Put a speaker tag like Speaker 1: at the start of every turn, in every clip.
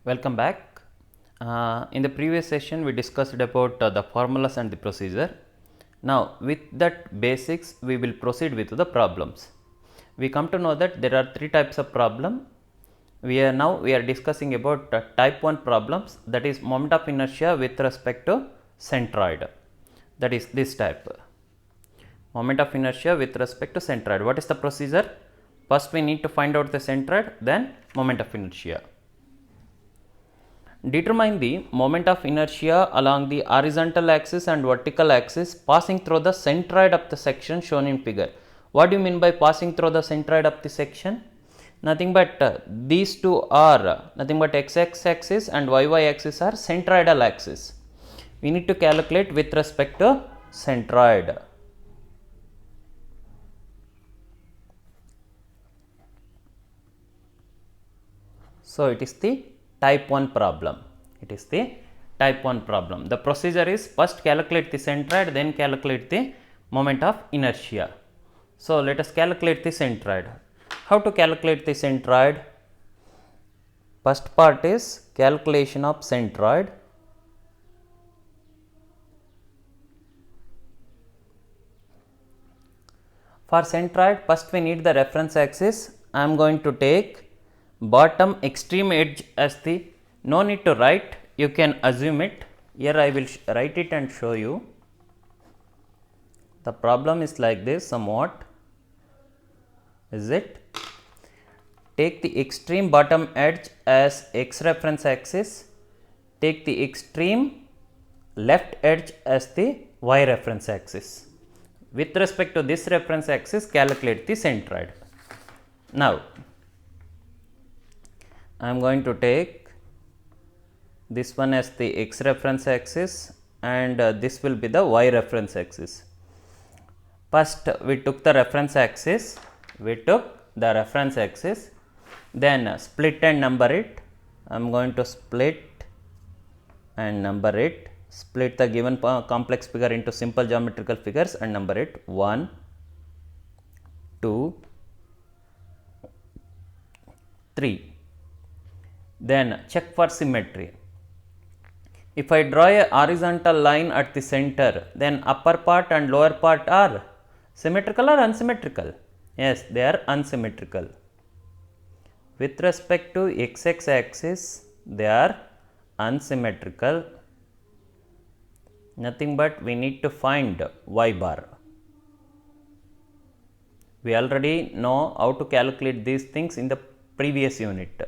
Speaker 1: Welcome back. In the previous session we discussed about the formulas and the procedure. Now with that basics we will proceed with the problems. We come to know that there are three types of problem. We are discussing about type 1 problems, that is moment of inertia with respect to centroid, that is this type. Moment of inertia with respect to centroid. What is the procedure? First we need to find out the centroid, then moment of inertia. Determine the moment of inertia along the horizontal axis and vertical axis passing through the centroid of the section shown in figure. What do you mean by passing through the centroid of the section? Nothing but these two are nothing but x axis and y axis are centroidal axis. We need to calculate with respect to centroid. So it is the type 1 problem. It is the type 1 problem. The procedure is first calculate the centroid, then calculate the moment of inertia. So let us calculate the centroid. How to calculate the centroid? First part is calculation of centroid. For centroid, first we need the reference axis. I am going to take bottom extreme edge as the, no need to write, you can assume it. Here I will write it and show you. The problem is like this somewhat. Is it? Take the extreme bottom edge as x reference axis, take the extreme left edge as the y reference axis. With respect to this reference axis, calculate the centroid. Now I am going to take this one as the x reference axis and this will be the y reference axis. First we took the reference axis, then split and number it. I am going to split and number it, split the given complex figure into simple geometrical figures and number it 1, 2, 3. Then check for symmetry. If I draw a horizontal line at the center, then upper part and lower part are symmetrical or unsymmetrical? Yes, they are unsymmetrical. With respect to x axis, they are unsymmetrical. Nothing but we need to find y bar. We already know how to calculate these things in the previous unit.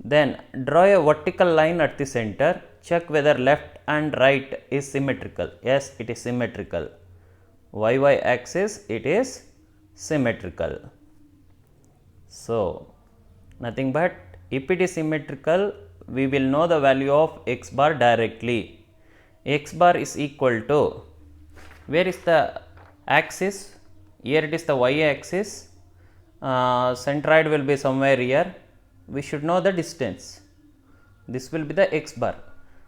Speaker 1: Then draw a vertical line at the center, check whether left and right is symmetrical. Yes, it is symmetrical. Y axis, it is symmetrical. So nothing but if it is symmetrical, we will know the value of x bar directly. X bar is equal to, where is the axis? Here it is the y axis, centroid will be somewhere here. We should know the distance. This will be the x bar.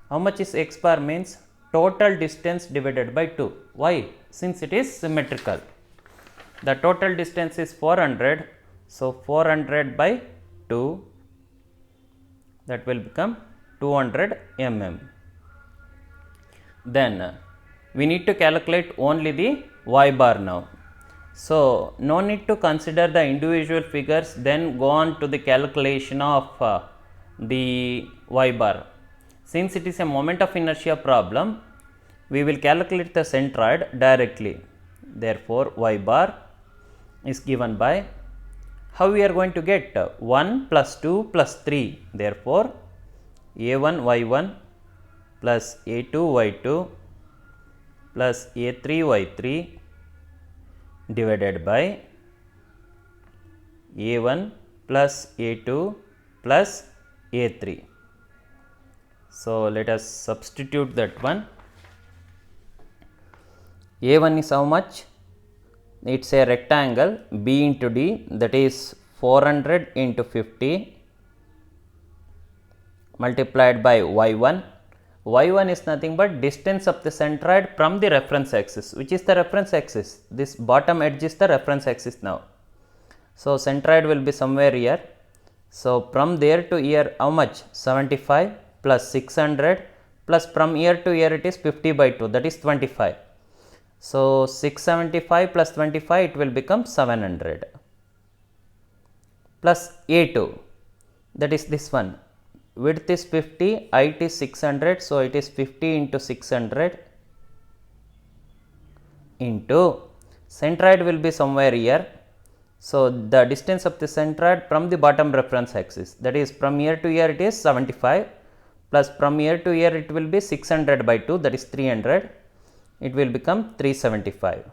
Speaker 1: How much is x bar? Means total distance divided by 2. Why? Since it is symmetrical. The total distance is 400. So 400 by 2, that will become 200 mm. Then we need to calculate only the y bar now. So no need to consider the individual figures, then go on to the calculation of the y bar. Since it is a moment of inertia problem, we will calculate the centroid directly. Therefore y bar is given by, how we are going to get 1 plus 2 plus 3. Therefore a1 y1 plus a2 y2 plus a3 y3 divided by a1 plus a2 plus a3. So let us substitute that one. A1 is how much? It is a rectangle b into d, that is 400 into 50 multiplied by y1. y1 is nothing but distance of the centroid from the reference axis. Which is the reference axis? This bottom edge is the reference axis now. So centroid will be somewhere here. So, from there to here how much? 75 plus 600 plus from here to here it is 50 by 2, that is 25. So, 675 plus 25 it will become 700 plus A2, that is this one, width is 50, height is 600, so it is 50 into 600 into centroid will be somewhere here. So, the distance of the centroid from the bottom reference axis, that is from here to here it is 75 plus from here to here it will be 600 by 2, that is 300, it will become 375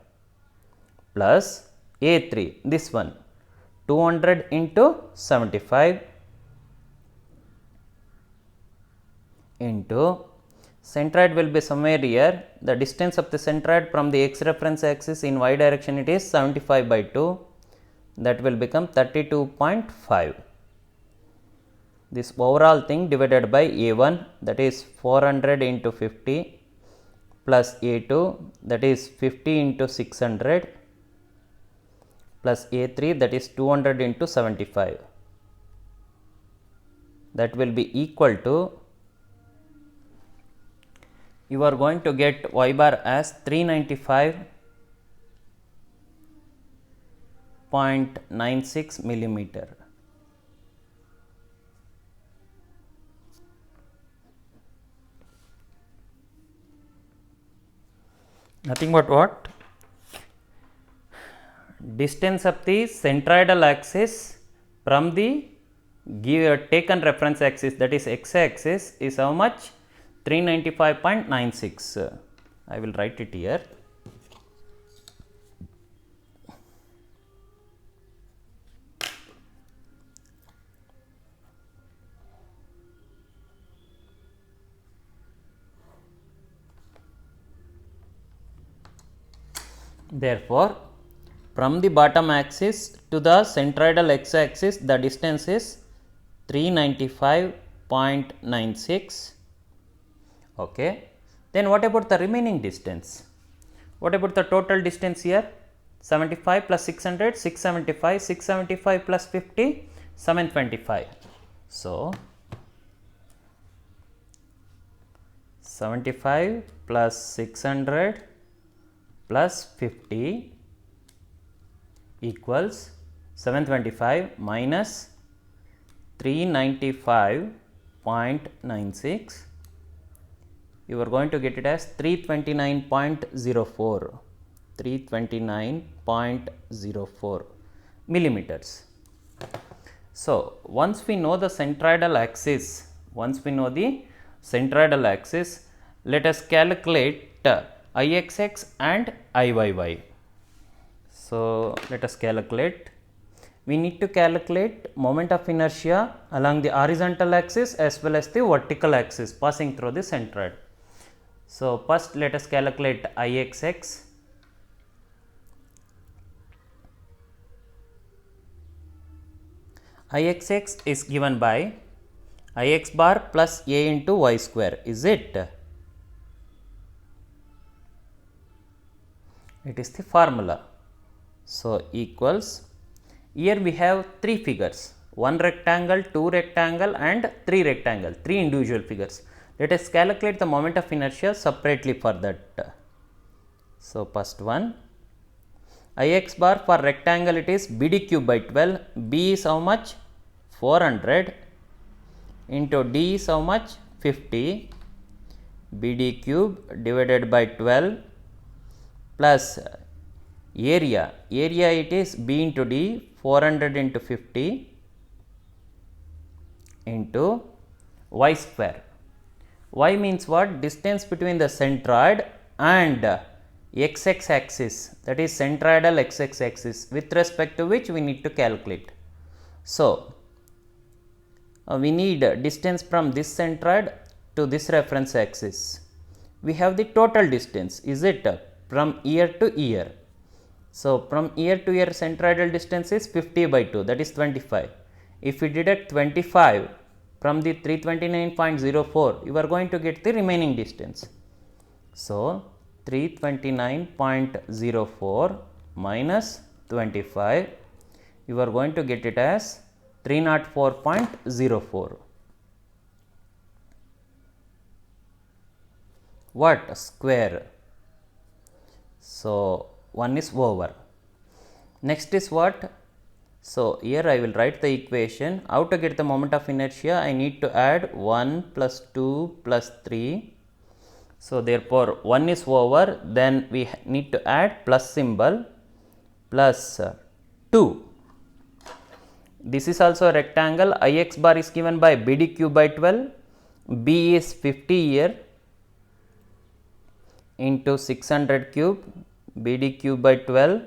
Speaker 1: plus A3, this one 200 into 75 into centroid will be somewhere here, the distance of the centroid from the x reference axis in y direction it is 75 by 2, that will become 32.5. This overall thing divided by A1, that is 400 into 50 plus A2, that is 50 into 600 plus A3, that is 200 into 75, that will be equal to, you are going to get y bar as 395.96 millimeter. Nothing but what? Distance of the centroidal axis from the taken reference axis, that is x axis, is how much? 395.96. I will write it here. Therefore, from the bottom axis to the centroidal x axis, the distance is 395.96. Okay. Then what about the remaining distance? What about the total distance here? 75 plus 600, 675, 675 plus 50, 725. So, 75 plus 600 plus 50 equals 725 minus 395.96. You are going to get it as 329.04, 329.04 millimeters. So, once we know the centroidal axis, let us calculate Ixx and Iyy. So, let us calculate. We need to calculate moment of inertia along the horizontal axis as well as the vertical axis passing through the centroid. So, first let us calculate Ixx. Ixx is given by Ix bar plus A into y square, is it? It is the formula. So, equals, here we have 3 figures, 1 rectangle, 2 rectangle and 3 rectangle, 3 individual figures. Let us calculate the moment of inertia separately for that. So, first one, Ix bar for rectangle it is BD cube by 12, B is how much? 400 into D is how much? 50, BD cube divided by 12 plus area it is B into D, 400 into 50 into y square. Y means what? Distance between the centroid and xx axis, that is centroidal xx axis, with respect to which we need to calculate. So, we need distance from this centroid to this reference axis. We have the total distance, is it, from ear to ear. So, from ear to ear centroidal distance is 50 by 2, that is 25. If we deduct 25 from the 329.04, you are going to get the remaining distance. So, 329.04 minus 25, you are going to get it as 304.04. What? Square. So 1 is over. Next is what? So here I will write the equation. How to get the moment of inertia? I need to add 1 plus 2 plus 3. So therefore 1 is over, then we need to add plus symbol plus 2. This is also a rectangle. Ix bar is given by BD cube by 12. B is 50 here into 600 cube, BD cube by 12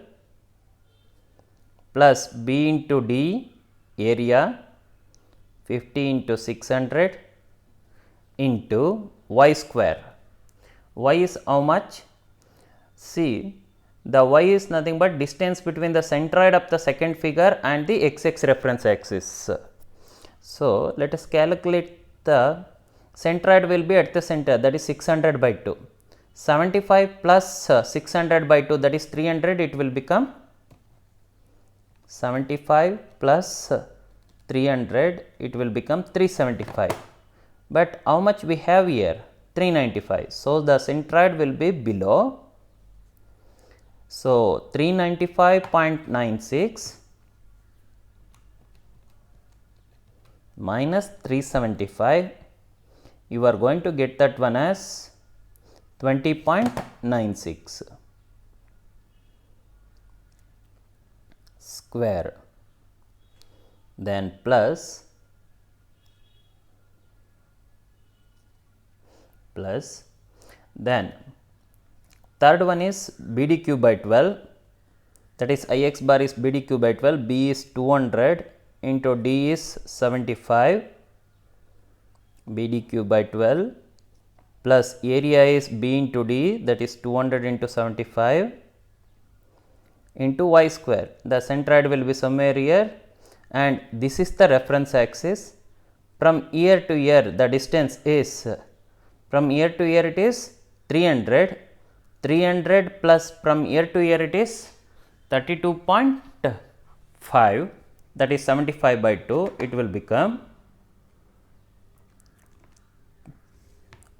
Speaker 1: plus B into D area 50 into 600 into y square. Y is how much? See, the y is nothing but distance between the centroid of the second figure and the x reference axis. So let us calculate the centroid will be at the center, that is 600 by 2. 75 plus 600 by 2, that is 300, it will become 75 plus 300, it will become 375. But how much we have here? 395. So the centroid will be below. So 395.96 minus 375, you are going to get that one as 20.96 square, then plus then third one is BD cube by 12, that is Ix bar is BD cube by 12, B is 200 into D is 75, BD cube by 12 plus area is B into D, that is 200 into 75 into y square. The centroid will be somewhere here and this is the reference axis. From here to here the distance is, from here to here it is 300, 300 plus from here to here it is 32.5, that is 75 by 2, it will become,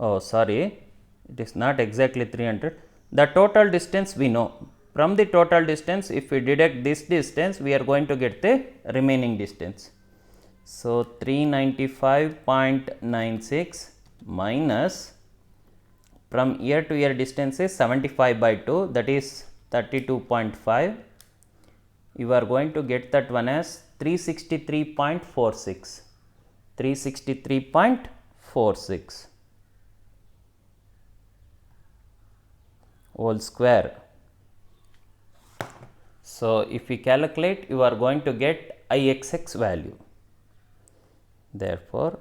Speaker 1: oh sorry, it is not exactly 300. The total distance we know. From the total distance, if we deduct this distance, we are going to get the remaining distance. So 395.96 minus, from here to here distance is 75 by 2, that is 32.5. You are going to get that one as 363.46. 363.46 whole square. So if we calculate, you are going to get Ixx value. Therefore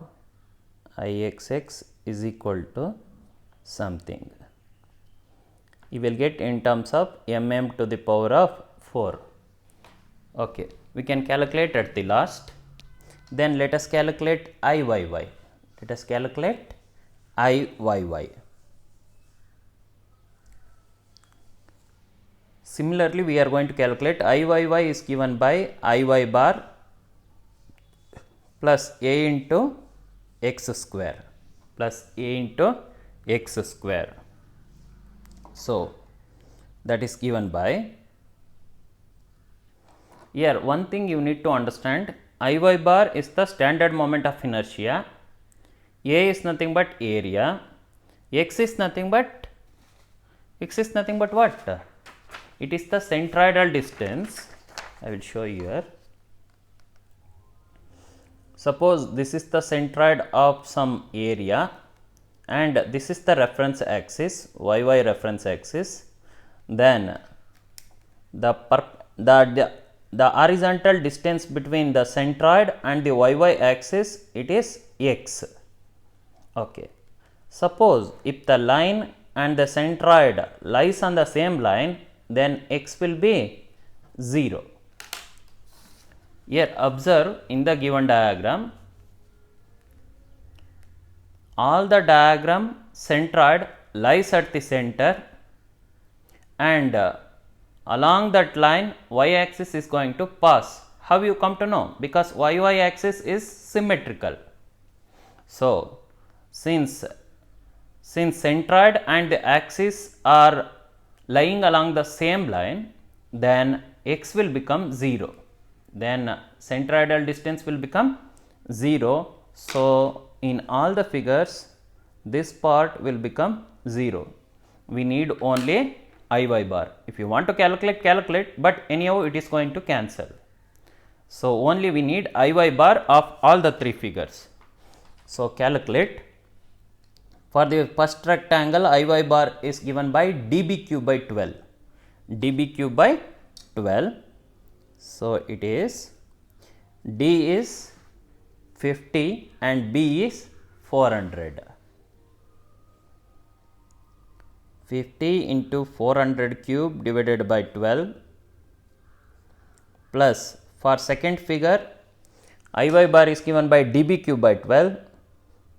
Speaker 1: Ixx is equal to something, you will get in terms of mm to the power of 4. Okay, we can calculate at the last. Then let us calculate Iyy. Let us calculate Iyy. Similarly, we are going to calculate Iyy is given by Iy bar plus a into x square plus a into x square. So that is given by, here one thing you need to understand, Iy bar is the standard moment of inertia, a is nothing but area, x is nothing but what? It is the centroidal distance. I will show you here. Suppose this is the centroid of some area and this is the reference axis, yy reference axis. Then the horizontal distance between the centroid and the yy axis, it is x. Okay. Suppose if the line and the centroid lies on the same line, then x will be 0. Here observe in the given diagram, all the diagram centroid lies at the center and along that line y axis is going to pass How you come to know? Because y axis is symmetrical. So, since centroid and the axis are lying along the same line, then x will become 0. Then centroidal distance will become 0. So, in all the figures, this part will become 0. We need only Iy bar. If you want to calculate, calculate, but anyhow it is going to cancel. So, only we need Iy bar of all the 3 figures. So, calculate. For the first rectangle, Iy bar is given by db cube by 12. db cube by 12. So, it is d is 50 and b is 400. 50 into 400 cube divided by 12 plus for second figure Iy bar is given by db cube by 12,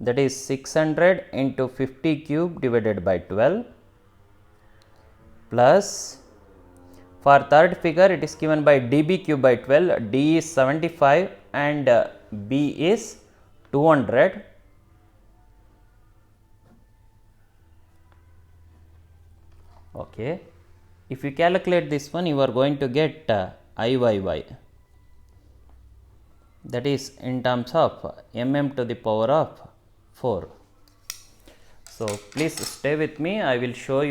Speaker 1: that is 600 into 50 cube divided by 12 plus for third figure it is given by db cube by 12, d is 75 and b is 200. Okay. If you calculate this one, you are going to get Iyy, that is in terms of mm to the power of 4. So, please stay with me, I will show you